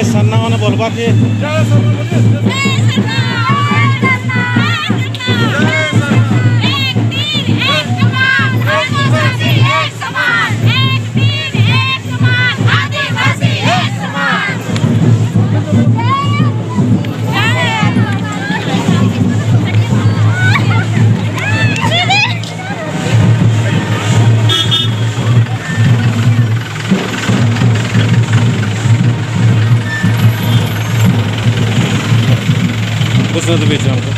सरना मैंने बोलबा कि उसने तो बेचा हमको।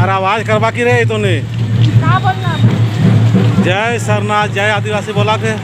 अरे आवाज करवा की रहे तूने जय सरना जय आदिवासी बोला के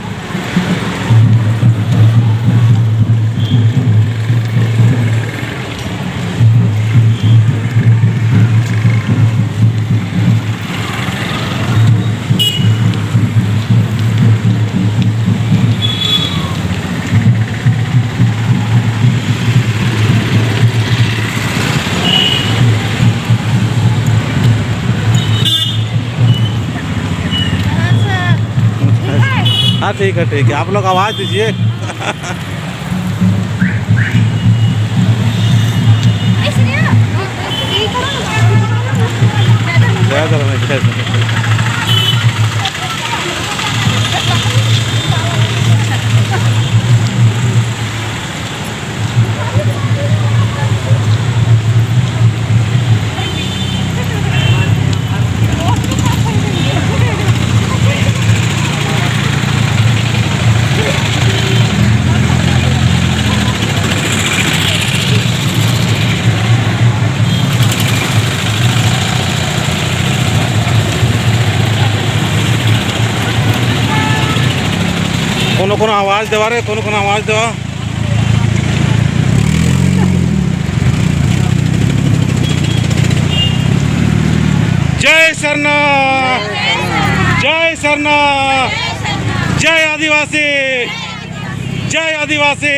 हाँ ठीक है आप लोग आवाज़ दीजिए। कोनो कोनो आवाज देवा रे कोनो कोनो आवाज देवा। जय सरना जय सरना जय आदिवासी जय आदिवासी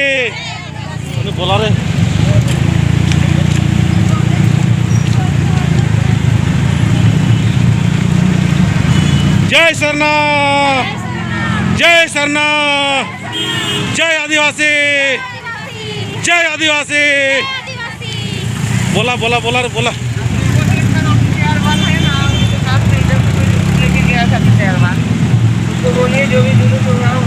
बोला रे। जय सरना जय सरना जय आदिवासी जय आदिवासी बोला बोला बोला रे बोला। लेके गया था पहलवान उसको बोलिए जो भी जुलूस हो रहा हो।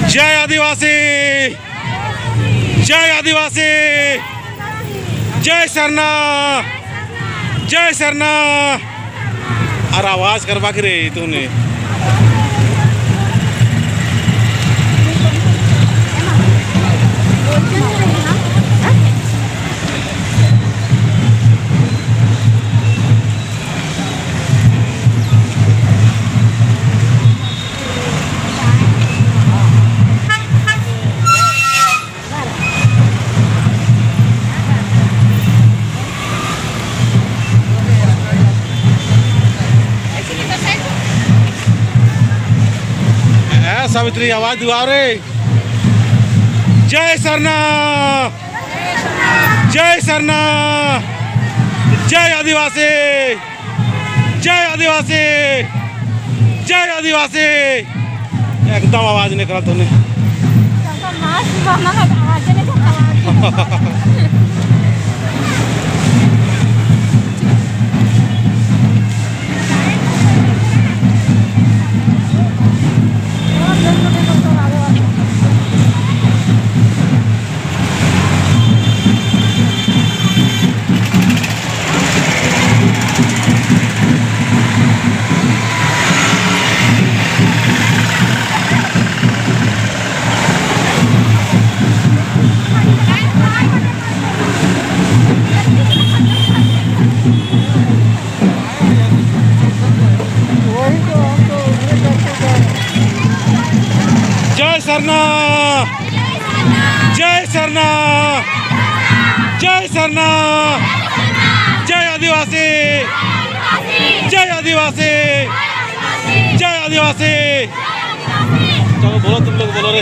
जय आदिवासी जय आदिवासी जय सरना जय सरना। अरे आवाज करवा के रे तूने। सावित्री आवाज दुआ रे। जय सरना जय सरना जय आदिवासी जय आदिवासी जय आदिवासी। एकदम आवाज निकला तूने। सरना जय सरना जय सरना। जय आदिवासी जय आदिवासी जय आदिवासी चलो बोलो तुम लोग बोलो रे